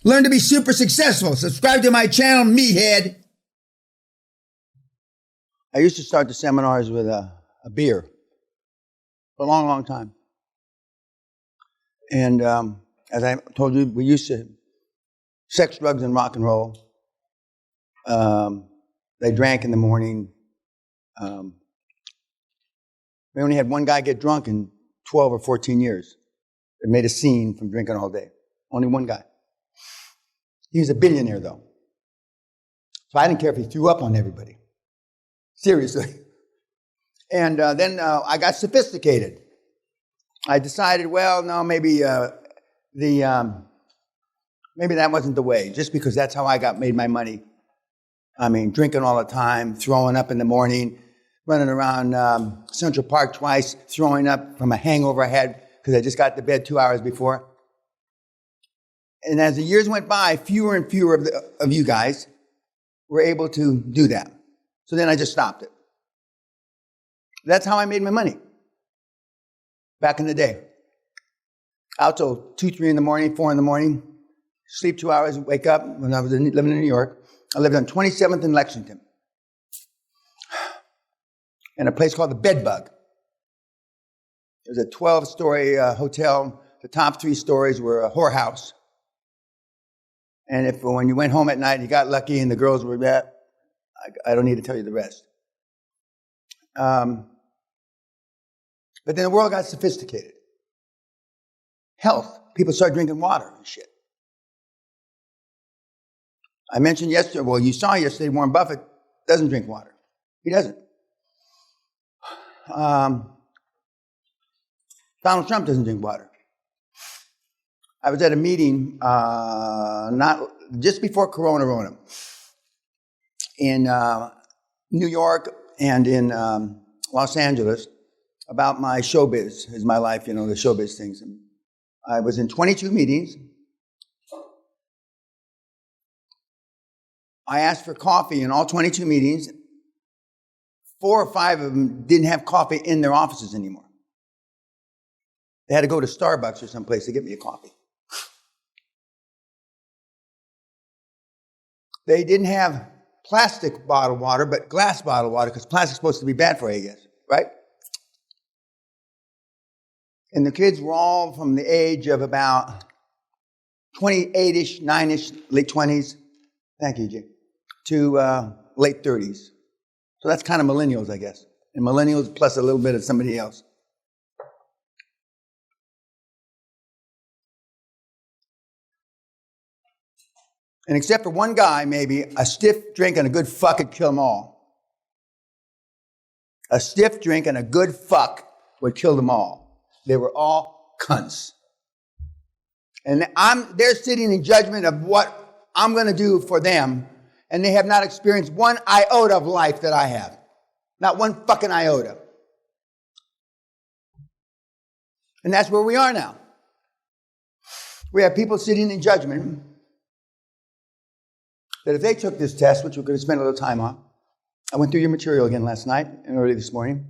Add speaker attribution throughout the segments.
Speaker 1: Learn to be super successful. Subscribe to my channel, Meathead. I used to start the seminars with a beer for a long, long time. And as I told you, we used to sex, drugs, and rock and roll. They drank in the morning. We only had one guy get drunk in 12 or 14 years. It made a scene from drinking all day. Only one guy. He was a billionaire, though. So I didn't care if he threw up on everybody. Seriously. And then I got sophisticated. I decided, well, no, maybe maybe that wasn't the way, just because that's how I made my money. I mean, drinking all the time, throwing up in the morning, running around Central Park twice, throwing up from a hangover I had because I just got to bed 2 hours before. And as the years went by, fewer and fewer of you guys were able to do that. So then I just stopped it. That's how I made my money back in the day. Out till 2, 3 in the morning, 4 in the morning, sleep 2 hours, wake up. When I was living in New York, I lived on 27th and Lexington in a place called the Bedbug. It was a 12-story hotel. The top 3 stories were a whorehouse. And when you went home at night, you got lucky and the girls were that, I don't need to tell you the rest. But then the world got sophisticated. Health. People started drinking water and shit. I mentioned yesterday, well, you saw yesterday, Warren Buffett doesn't drink water. He doesn't. Donald Trump doesn't drink water. I was at a meeting not just before Corona in New York and in Los Angeles about my showbiz, is my life, the showbiz things. And I was in 22 meetings. I asked for coffee in all 22 meetings. 4 or 5 of them didn't have coffee in their offices anymore. They had to go to Starbucks or someplace to get me a coffee. They didn't have plastic bottled water, but glass bottled water, because plastic's supposed to be bad for you, I guess, right? And the kids were all from the age of about 28-ish, 9-ish, late 20s, thank you, Jay, to late 30s. So that's kind of millennials, I guess. And millennials plus a little bit of somebody else. And except for one guy, maybe, a stiff drink and a good fuck would kill them all. A stiff drink and a good fuck would kill them all. They were all cunts. And they're sitting in judgment of what I'm going to do for them, and they have not experienced one iota of life that I have. Not one fucking iota. And that's where we are now. We have people sitting in judgment that if they took this test, which we're going to spend a little time on, I went through your material again last night and early this morning.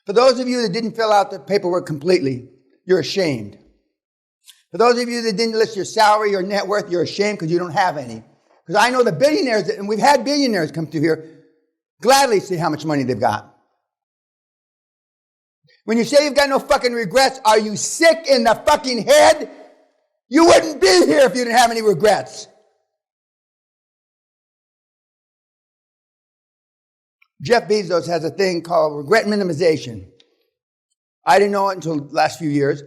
Speaker 1: For those of you that didn't fill out the paperwork completely, you're ashamed. For those of you that didn't list your salary or net worth, you're ashamed because you don't have any. Because I know the billionaires, and we've had billionaires come through here, gladly say how much money they've got. When you say you've got no fucking regrets, are you sick in the fucking head? You wouldn't be here if you didn't have any regrets. Jeff Bezos has a thing called regret minimization. I didn't know it until the last few years,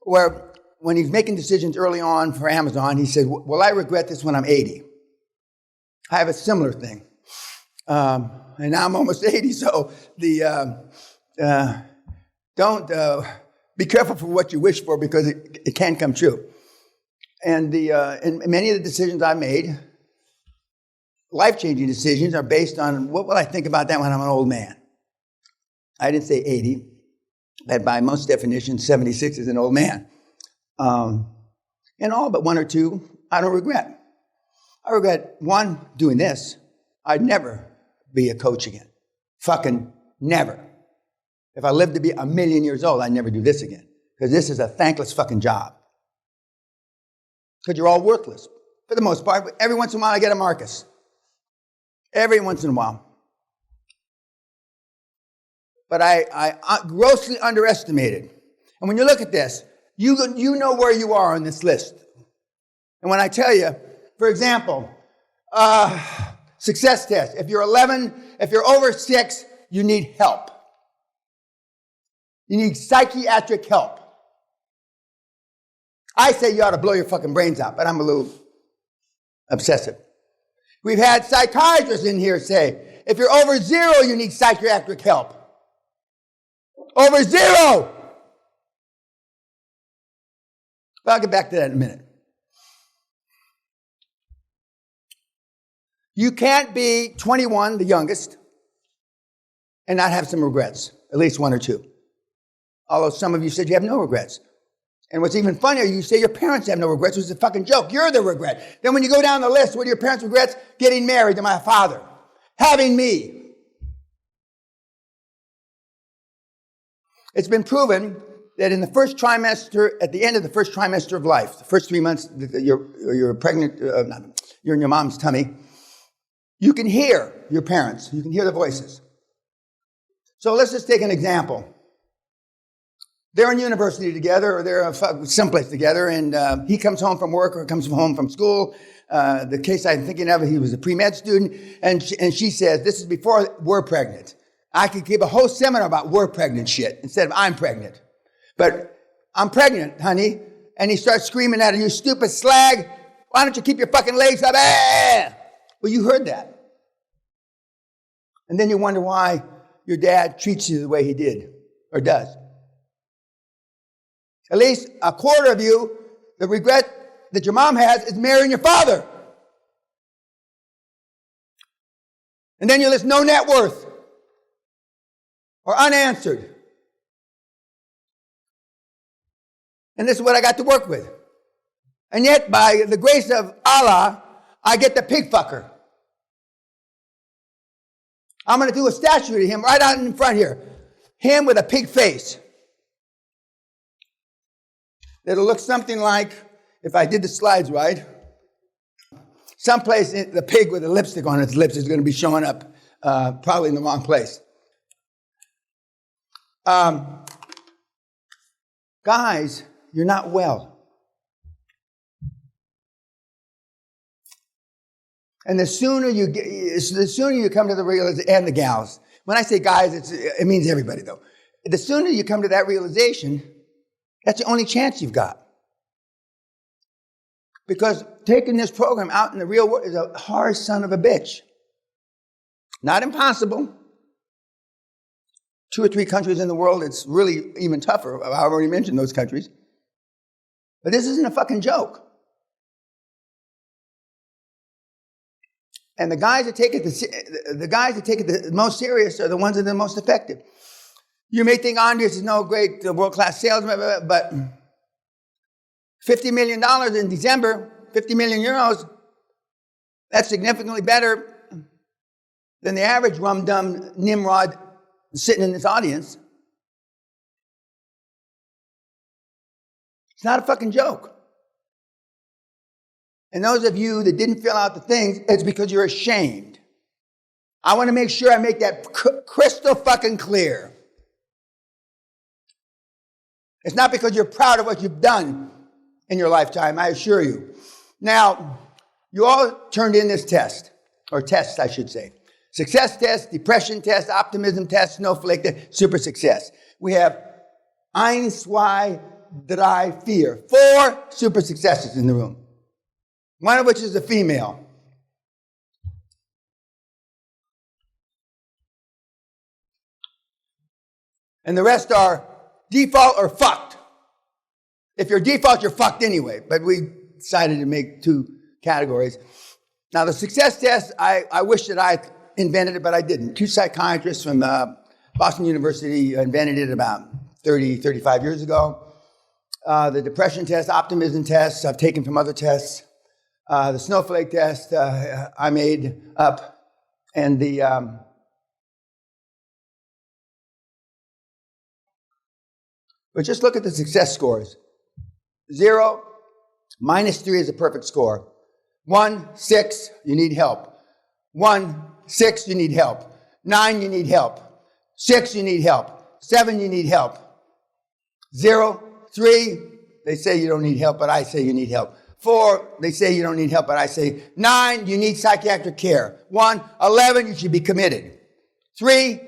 Speaker 1: where when he's making decisions early on for Amazon, he said, will I regret this when I'm 80? I have a similar thing. And now I'm almost 80, so don't be careful for what you wish for, because it can come true. And many of the decisions I made, life-changing decisions, are based on what will I think about that when I'm an old man. I didn't say 80, but by most definitions, 76 is an old man. And all but 1 or 2, I don't regret. I regret, 1, doing this. I'd never be a coach again. Fucking never. If I lived to be 1,000,000 years old, I'd never do this again. Because this is a thankless fucking job. because you're all worthless for the most part. But every once in a while, I get a Marcus. Every once in a while. But I grossly underestimated. And when you look at this, you know where you are on this list. And when I tell you, for example, success test. If you're 11, if you're over 6, you need help. You need psychiatric help. I say you ought to blow your fucking brains out, but I'm a little obsessive. We've had psychiatrists in here say, if you're over 0, you need psychiatric help. Over 0! But I'll get back to that in a minute. You can't be 21, the youngest, and not have some regrets, at least 1 or 2. Although some of you said you have no regrets. And what's even funnier, you say your parents have no regrets, which is a fucking joke. You're the regret. Then when you go down the list, what are your parents' regrets? Getting married to my father. Having me. It's been proven that in the first trimester, at the end of the first trimester of life, the first 3 months that you're pregnant, you're in your mom's tummy, you can hear your parents. You can hear the voices. So let's just take an example. They're in university together, or they're someplace together, and he comes home from work or comes home from school. The case I'm thinking of, he was a pre-med student, and she says, this is before we're pregnant. I could give a whole seminar about we're pregnant shit instead of I'm pregnant. But I'm pregnant, honey. And he starts screaming at her, you stupid slag. Why don't you keep your fucking legs up? Ah! Well, you heard that. And then you wonder why your dad treats you the way he did or does. At least a quarter of you, the regret that your mom has is marrying your father. And then you list no net worth or unanswered. And this is what I got to work with. And yet, by the grace of Allah, I get the pig fucker. I'm going to do a statue to him right out in front here. Him with a pig face. It'll look something like, if I did the slides right, someplace the pig with a lipstick on its lips is going to be showing up, probably in the wrong place. Guys, you're not well. And the sooner you come to the realization, and the gals, when I say guys, it means everybody though. The sooner you come to that realization, that's the only chance you've got. Because taking this program out in the real world is a hard son of a bitch. Not impossible. 2 or 3 countries in the world, it's really even tougher. I've already mentioned those countries. But this isn't a fucking joke. And the guys that take it the most serious are the ones that are the most effective. You may think Andres is no great world-class salesman, but $50 million in December, 50 million euros, that's significantly better than the average rum-dum Nimrod sitting in this audience. It's not a fucking joke. And those of you that didn't fill out the things, it's because you're ashamed. I want to make sure I make that crystal fucking clear. It's not because you're proud of what you've done in your lifetime, I assure you. Now, you all turned in this test, or tests, I should say. Success test, depression test, optimism test, snowflake test, super success. We have eins, zwei, drei, vier. 4 super successes in the room. One of which is a female. And the rest are default or fucked. If you're default, you're fucked anyway. But we decided to make 2 categories. Now, the success test, I wish that I invented it, but I didn't. 2 psychiatrists from Boston University invented it about 35 years ago. The depression test, optimism test, I've taken from other tests. The snowflake test I made up. And but just look at the success scores. 0, -3 is a perfect score. 1, 6, you need help. 1, 6, you need help. 9, you need help. 6, you need help. 7, you need help. 0, 3, they say you don't need help, but I say you need help. 4, they say you don't need help, but I say 9, you need psychiatric care. 1, 11, you should be committed. 3,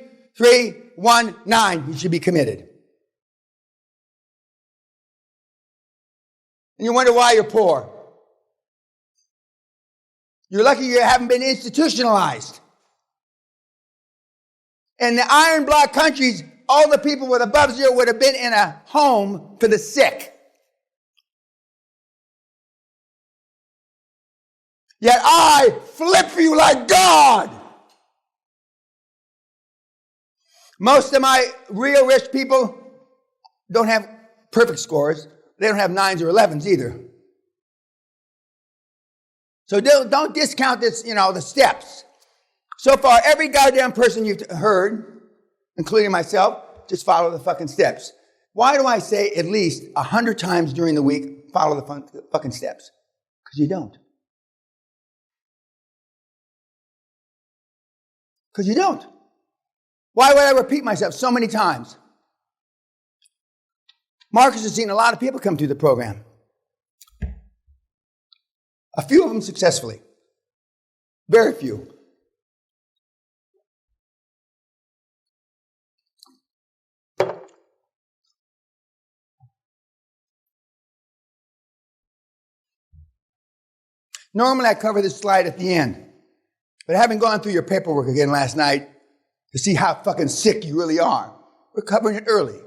Speaker 1: 1, 9, you should be committed. And you wonder why you're poor. You're lucky you haven't been institutionalized. In the iron block countries, all the people with above 0 would have been in a home for the sick. Yet I flip for you like God. Most of my real rich people don't have perfect scores. They don't have 9s or 11s either. So don't discount this, the steps. So far, every goddamn person you've heard, including myself, just follow the fucking steps. Why do I say at least 100 times during the week, follow the fucking steps? Because you don't. Because you don't. Why would I repeat myself so many times? Marcus has seen a lot of people come through the program. A few of them successfully. Very few. Normally I cover this slide at the end. But having gone through your paperwork again last night to see how fucking sick you really are, we're covering it early.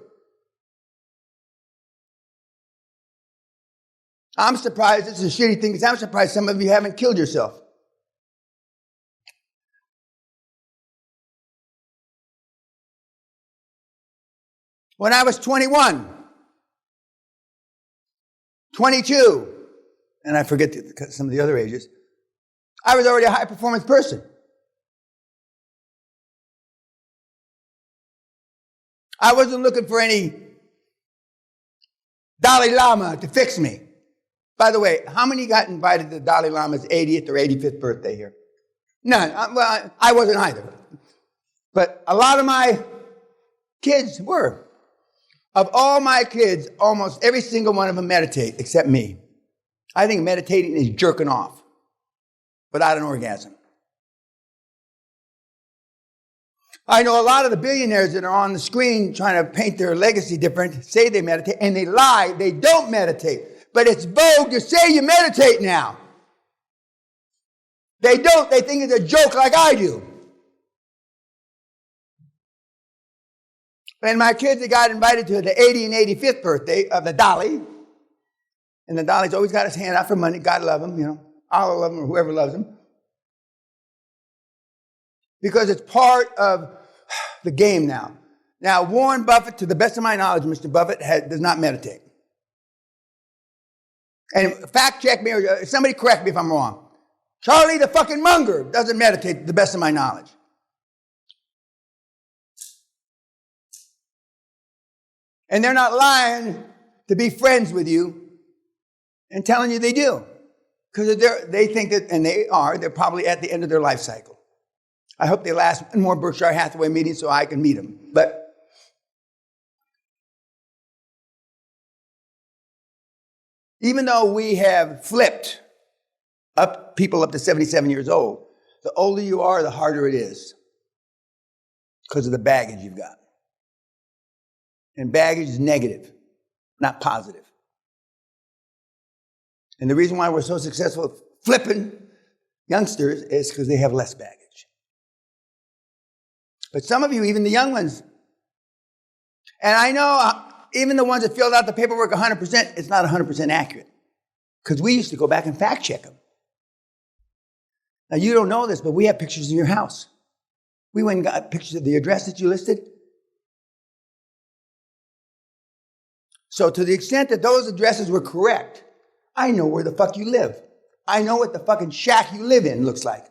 Speaker 1: I'm surprised, it's a shitty thing, because I'm surprised some of you haven't killed yourself. When I was 21, 22, and I forget some of the other ages, I was already a high-performance person. I wasn't looking for any Dalai Lama to fix me. By the way, how many got invited to the Dalai Lama's 80th or 85th birthday here? None. Well, I wasn't either. But a lot of my kids were. Of all my kids, almost every single one of them meditate, except me. I think meditating is jerking off without an orgasm. I know a lot of the billionaires that are on the screen trying to paint their legacy different, say they meditate, and they lie. They don't meditate. But it's vogue to say you meditate now. They don't. They think it's a joke like I do. And my kids, they got invited to the 80th and 85th birthday of the Dalai. And the Dalai's always got his hand out for money. God love him, Allah love him, or whoever loves him. Because it's part of the game now. Now, Warren Buffett, to the best of my knowledge, Mr. Buffett does not meditate. And fact check me, or somebody correct me if I'm wrong. Charlie the fucking Munger doesn't meditate, to the best of my knowledge. And they're not lying to be friends with you and telling you they do. Because they think that, and they're probably at the end of their life cycle. I hope they last one more Berkshire Hathaway meeting so I can meet them. But even though we have flipped people up to 77 years old, the older you are, the harder it is because of the baggage you've got. And baggage is negative, not positive. And the reason why we're so successful at flipping youngsters is because they have less baggage. But some of you, even the young ones, and I know even the ones that filled out the paperwork 100%, it's not 100% accurate. Because we used to go back and fact check them. Now, you don't know this, but we have pictures of your house. We went and got pictures of the address that you listed. So to the extent that those addresses were correct, I know where the fuck you live. I know what the fucking shack you live in looks like.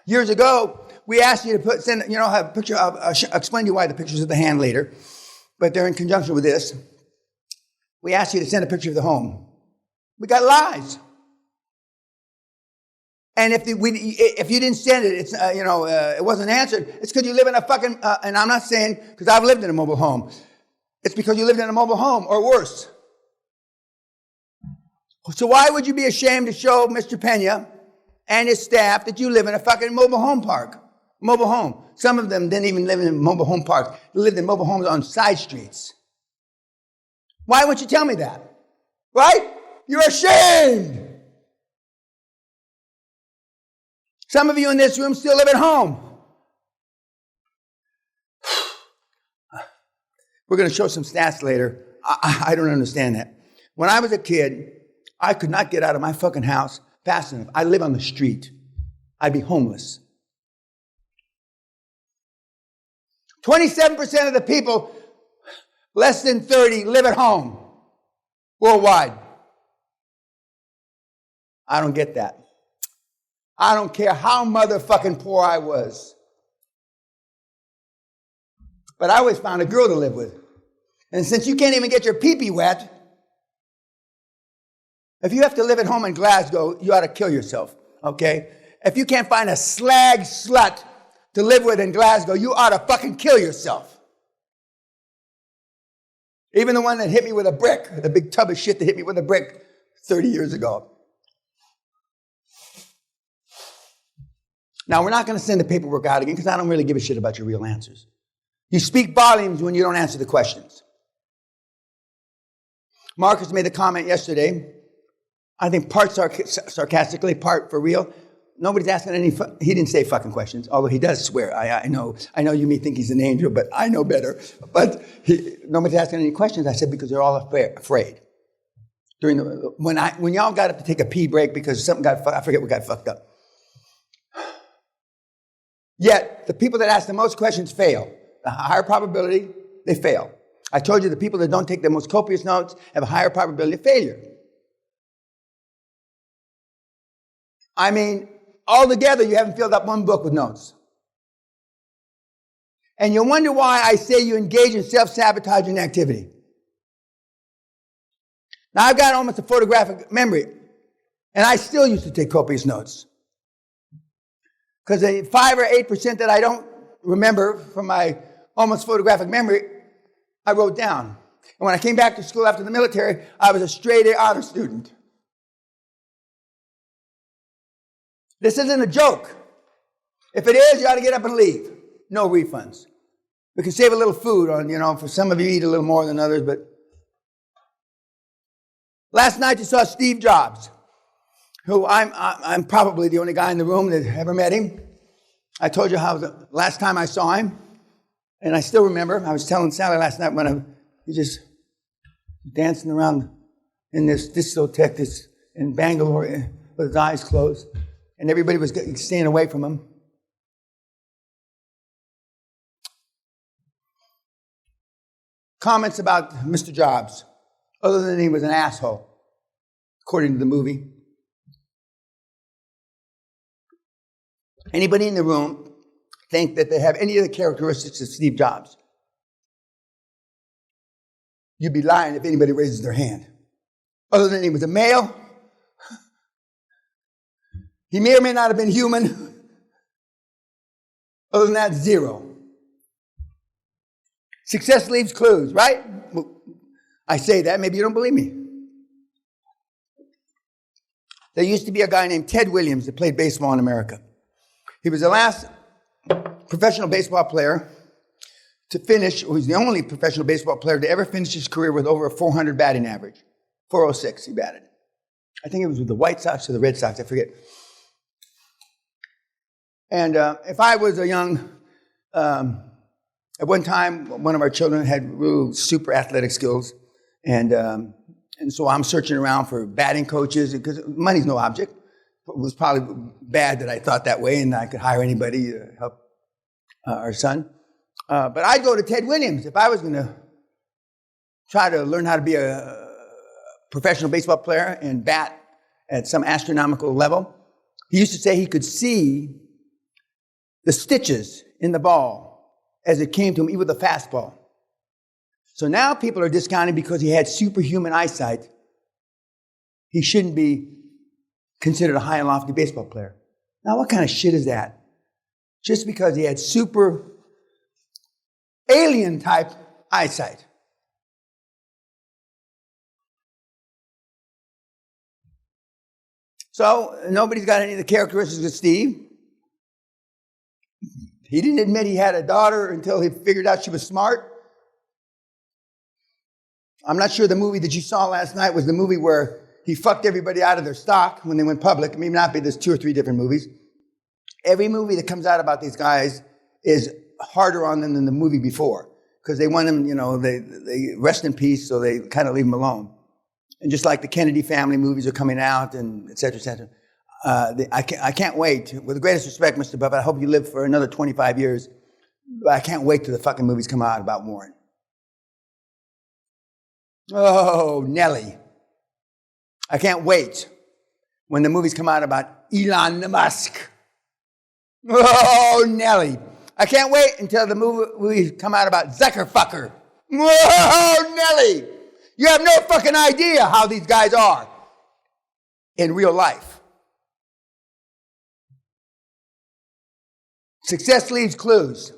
Speaker 1: Years ago, we asked you to send a picture of, I'll explain to you why the pictures of the hand later, but they're in conjunction with this. We asked you to send a picture of the home. We got lies. And if you didn't send it, it wasn't answered. It's because you live in a fucking, and I'm not saying because I've lived in a mobile home. It's because you lived in a mobile home or worse. So why would you be ashamed to show Mr. Peña and his staff that you live in a fucking mobile home park? Mobile home. Some of them didn't even live in mobile home parks. They lived in mobile homes on side streets. Why wouldn't you tell me that? Right? You're ashamed. Some of you in this room still live at home. We're going to show some stats later. I don't understand that. When I was a kid, I could not get out of my fucking house fast enough. I live on the street. I'd be homeless. 27% of the people less than 30 live at home worldwide. I don't get that. I don't care how motherfucking poor I was. But I always found a girl to live with. And since you can't even get your pee-pee wet, if you have to live at home in Glasgow, you ought to kill yourself, okay? If you can't find a slag slut to live with in Glasgow, you ought to fucking kill yourself. Even the one that hit me with a brick, the big tub of shit that hit me with a brick 30 years ago. Now, we're not going to send the paperwork out again because I don't really give a shit about your real answers. You speak volumes when you don't answer the questions. Marcus made a comment yesterday, I think part sarcastically, part for real. Nobody's asking any, he didn't say fucking questions, although he does swear. I know you may think he's an angel, but I know better. But nobody's asking any questions. I said, because they're all afraid. When y'all got up to take a pee break because something I forget what got fucked up. Yet, the people that ask the most questions fail. The higher probability, they fail. I told you the people that don't take the most copious notes have a higher probability of failure. I mean, altogether, you haven't filled up one book with notes. And you wonder why I say you engage in self-sabotaging activity. Now, I've got almost a photographic memory, and I still used to take copious notes. Because the 5 or 8% that I don't remember from my almost photographic memory, I wrote down. And when I came back to school after the military, I was a straight A honor student. This isn't a joke. If it is, you ought to get up and leave. No refunds. We can save a little food on, for some of you eat a little more than others, but last night you saw Steve Jobs, who I'm probably the only guy in the room that ever met him. I told you how the last time I saw him, and I still remember, I was telling Sally last night when he just dancing around in this discotheque in Bangalore with his eyes closed, and everybody was staying away from him. Comments about Mr. Jobs, other than he was an asshole, according to the movie. Anybody in the room think that they have any of the characteristics of Steve Jobs? You'd be lying if anybody raises their hand. Other than he was a male, he may or may not have been human. Other than that, zero. Success leaves clues, right? Well, I say that, maybe you don't believe me. There used to be a guy named Ted Williams that played baseball in America. He was the last professional baseball player to finish, he was the only professional baseball player to ever finish his career with over a 400 batting average. 406 he batted. I think it was with the White Sox or the Red Sox, I forget. And if I was a young, at one time, one of our children had real super athletic skills. And so I'm searching around for batting coaches because money's no object. It was probably bad that I thought that way and I could hire anybody to help our son. But I'd go to Ted Williams if I was going to try to learn how to be a professional baseball player and bat at some astronomical level. He used to say he could see the stitches in the ball as it came to him, even with a fastball. So now people are discounting because he had superhuman eyesight. He shouldn't be considered a high and lofty baseball player. Now, what kind of shit is that? Just because he had super alien type eyesight. So, nobody's got any of the characteristics of Steve. He didn't admit he had a daughter until he figured out she was smart. I'm not sure the movie that you saw last night was the movie where he fucked everybody out of their stock when they went public. It may not be, there's 2 or 3 different movies. Every movie that comes out about these guys is harder on them than the movie before. Because they want them, they rest in peace, so they kind of leave them alone. And just like the Kennedy family movies are coming out, and et cetera, et cetera. I can't wait. With the greatest respect, Mr. Buffett, I hope you live for another 25 years. But I can't wait till the fucking movies come out about Warren. Oh, Nelly. I can't wait when the movies come out about Elon Musk. Oh, Nelly. I can't wait until the movies come out about Zuckerfucker. Oh, Nelly. You have no fucking idea how these guys are in real life. Success leaves clues.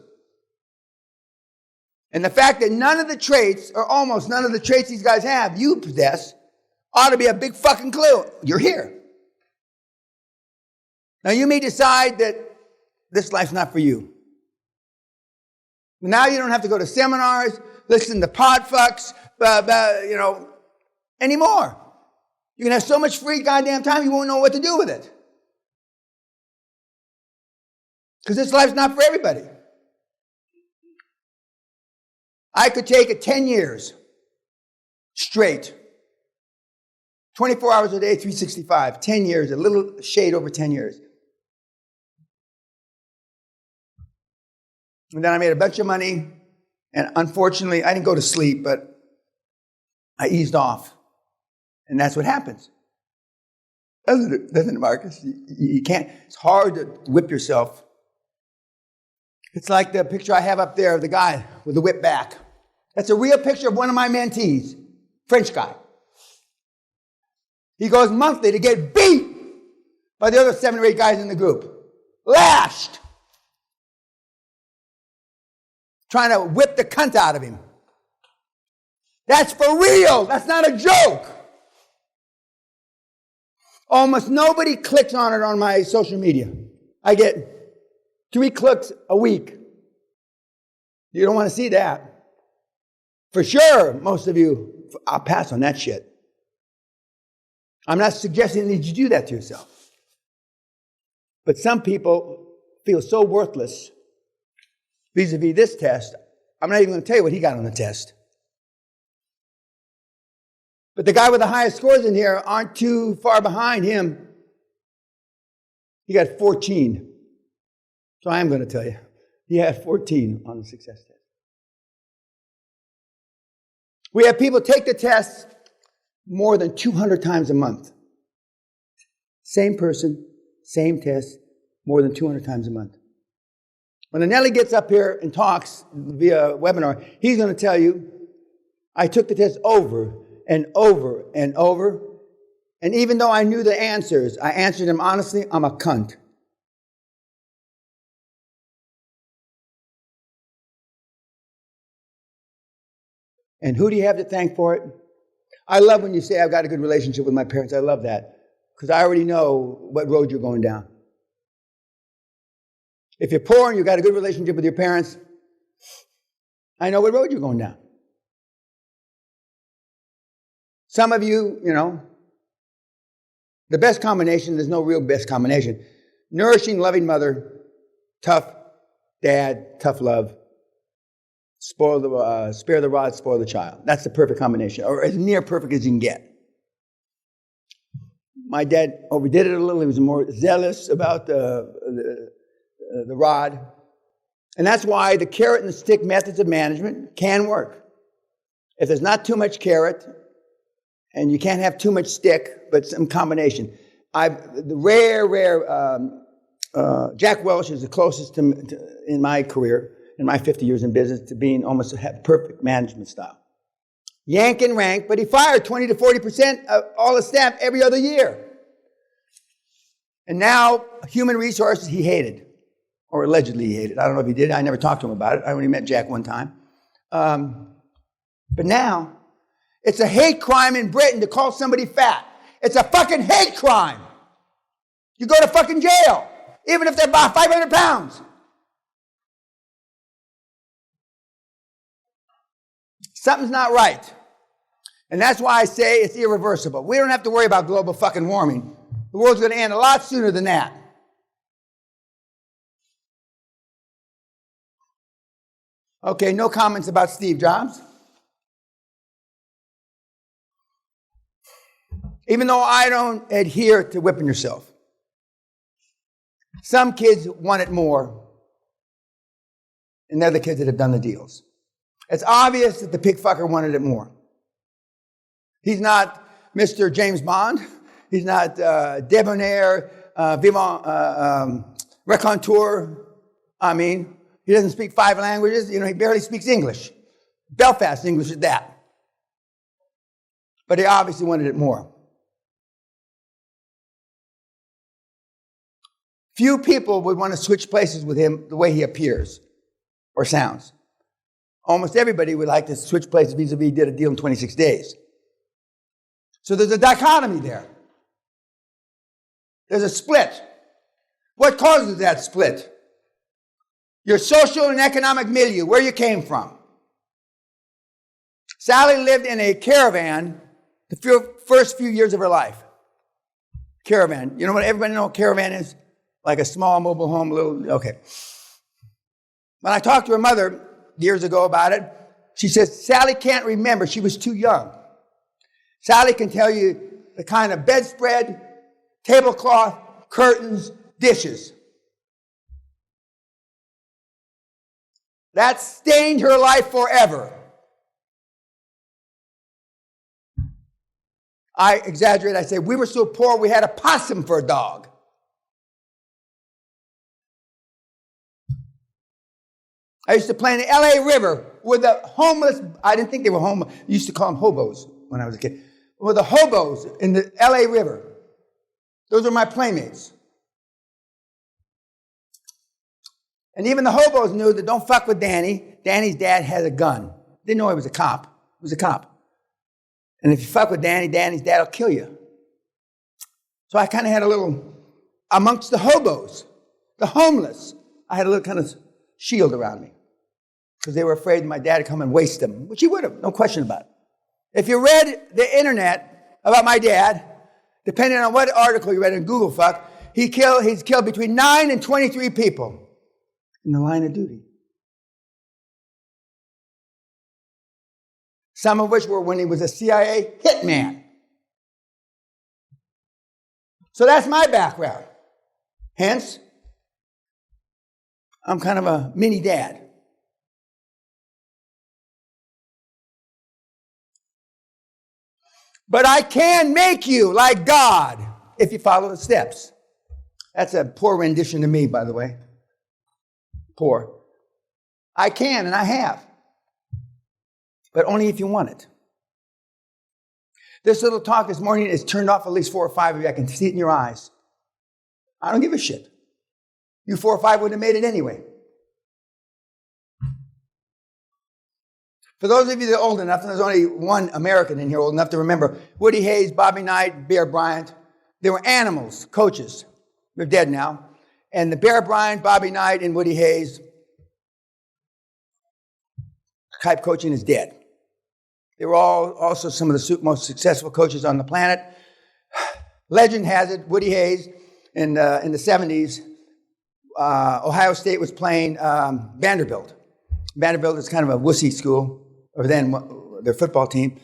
Speaker 1: And the fact that none of the traits, or almost none of the traits these guys have, you possess, ought to be a big fucking clue. You're here. Now you may decide that this life's not for you. Now you don't have to go to seminars, listen to podfucks, anymore. You can have so much free goddamn time you won't know what to do with it. Because this life's not for everybody. I could take it 10 years straight. 24 hours a day, 365. 10 years, a little shade over 10 years. And then I made a bunch of money. And unfortunately, I didn't go to sleep, but I eased off. And that's what happens. Doesn't it, Marcus? You can't. It's hard to whip yourself. It's like the picture I have up there of the guy with the whip back. That's a real picture of one of my mentees, French guy. He goes monthly to get beat by the other 7 or 8 guys in the group. Lashed. Trying to whip the cunt out of him. That's for real. That's not a joke. Almost nobody clicks on it on my social media. I get 3 clicks a week. You don't want to see that. For sure, most of you, I'll pass on that shit. I'm not suggesting that you do that to yourself. But some people feel so worthless vis-a-vis this test. I'm not even going to tell you what he got on the test. But the guy with the highest scores in here aren't too far behind him. He got 14. So I am going to tell you. He had 14 on the success test. We have people take the test more than 200 times a month. Same person, same test, more than 200 times a month. When Anelli gets up here and talks via webinar, he's going to tell you, I took the test over and over and over, and even though I knew the answers, I answered them honestly, I'm a cunt. And who do you have to thank for it? I love when you say, I've got a good relationship with my parents. I love that. Because I already know what road you're going down. If you're poor and you've got a good relationship with your parents, I know what road you're going down. Some of you, the best combination, there's no real best combination. Nourishing, loving mother, tough dad, tough love. Spare the rod, spoil the child. That's the perfect combination, or as near perfect as you can get. My dad overdid it a little. He was more zealous about the rod. And that's why the carrot and the stick methods of management can work. If there's not too much carrot, and you can't have too much stick, but some combination. Jack Welch is the closest to in my career, in my 50 years in business, to being almost a perfect management style. yank and rank, but he fired 20 to 40% of all his staff every other year. And now, human resources he hated, or allegedly he hated. I don't know if he did. I never talked to him about it. I only met Jack one time. But now, it's a hate crime in Britain to call somebody fat. It's a fucking hate crime. You go to fucking jail, even if they're about 500 pounds. Something's not right. And that's why I say it's irreversible. We don't have to worry about global fucking warming. The world's going to end a lot sooner than that. Okay, no comments about Steve Jobs. Even though I don't adhere to whipping yourself. Some kids want it more. And they're the kids that have done the deals. It's obvious that the pig fucker wanted it more. He's not Mr. James Bond. He's not debonair, raconteur. I mean, he doesn't speak 5 languages. He barely speaks English. Belfast English is that. But he obviously wanted it more. Few people would want to switch places with him the way he appears or sounds. Almost everybody would like to switch places vis-a-vis did a deal in 26 days. So there's a dichotomy there. There's a split. What causes that split? Your social and economic milieu, where you came from. Sally lived in a caravan the first few years of her life. Caravan. You know what everybody knows caravan is? Like a small mobile home, okay. When I talked to her mother years ago about it, she says, Sally can't remember. She was too young. Sally can tell you the kind of bedspread, tablecloth, curtains, dishes. That stained her life forever. I exaggerate. I say, we were so poor we had a possum for a dog. I used to play in the LA River with the homeless, I didn't think they were homeless, I used to call them hobos when I was a kid. With the hobos in the LA River. Those were my playmates. And even the hobos knew that don't fuck with Danny. Danny's dad had a gun. Didn't know he was a cop. He was a cop. And if you fuck with Danny, Danny's dad will kill you. So I kind of had a little, amongst the hobos, the homeless, I had a little kind of shield around me. Because they were afraid my dad would come and waste them, which he would have, no question about it. If you read the internet about my dad, depending on what article you read in Google fuck, he's killed between 9 and 23 people in the line of duty. Some of which were when he was a CIA hitman. So that's my background. Hence, I'm kind of a mini dad. But I can make you like God if you follow the steps. That's a poor rendition to me, by the way. Poor. I can, and I have. But only if you want it. This little talk this morning is turned off at least 4 or 5 of you. I can see it in your eyes. I don't give a shit. You 4 or 5 would have made it anyway. For those of you that are old enough, and there's only one American in here old enough to remember, Woody Hayes, Bobby Knight, Bear Bryant, they were animals, coaches. They're dead now. And the Bear Bryant, Bobby Knight, and Woody Hayes type coaching is dead. They were all also some of the most successful coaches on the planet. Legend has it, Woody Hayes, in the 70s, Ohio State was playing Vanderbilt. Vanderbilt is kind of a wussy school, or then their football team.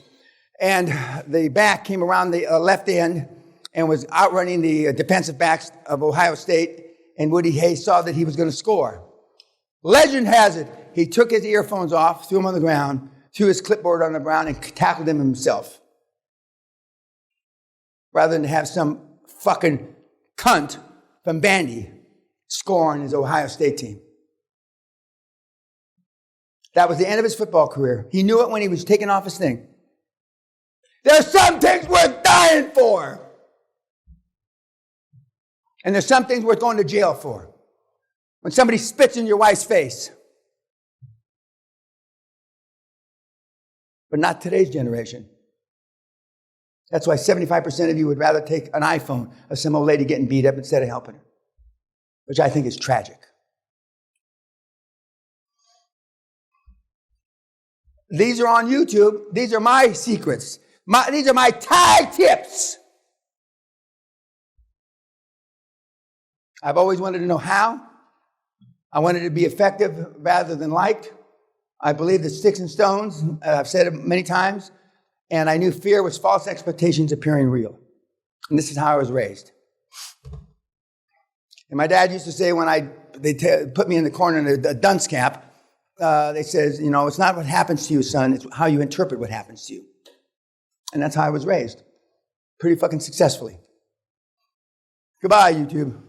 Speaker 1: And the back came around the left end and was outrunning the defensive backs of Ohio State, and Woody Hayes saw that he was going to score. Legend has it, he took his earphones off, threw them on the ground, threw his clipboard on the ground, and tackled him himself. Rather than have some fucking cunt from Vandy score on his Ohio State team. That was the end of his football career. He knew it when he was taking off his thing. There's some things worth dying for. And there's some things worth going to jail for. When somebody spits in your wife's face. But not today's generation. That's why 75% of you would rather take an iPhone of some old lady getting beat up instead of helping her. Which I think is tragic. These are on YouTube. These are my secrets. These are my Thai tips. I've always wanted to know how. I wanted to be effective rather than liked. I believe that sticks and stones, I've said it many times, and I knew fear was false expectations appearing real. And this is how I was raised. And my dad used to say when they put me in the corner in a dunce cap, they says, it's not what happens to you, son, it's how you interpret what happens to you. And that's how I was raised. Pretty fucking successfully. Goodbye, YouTube.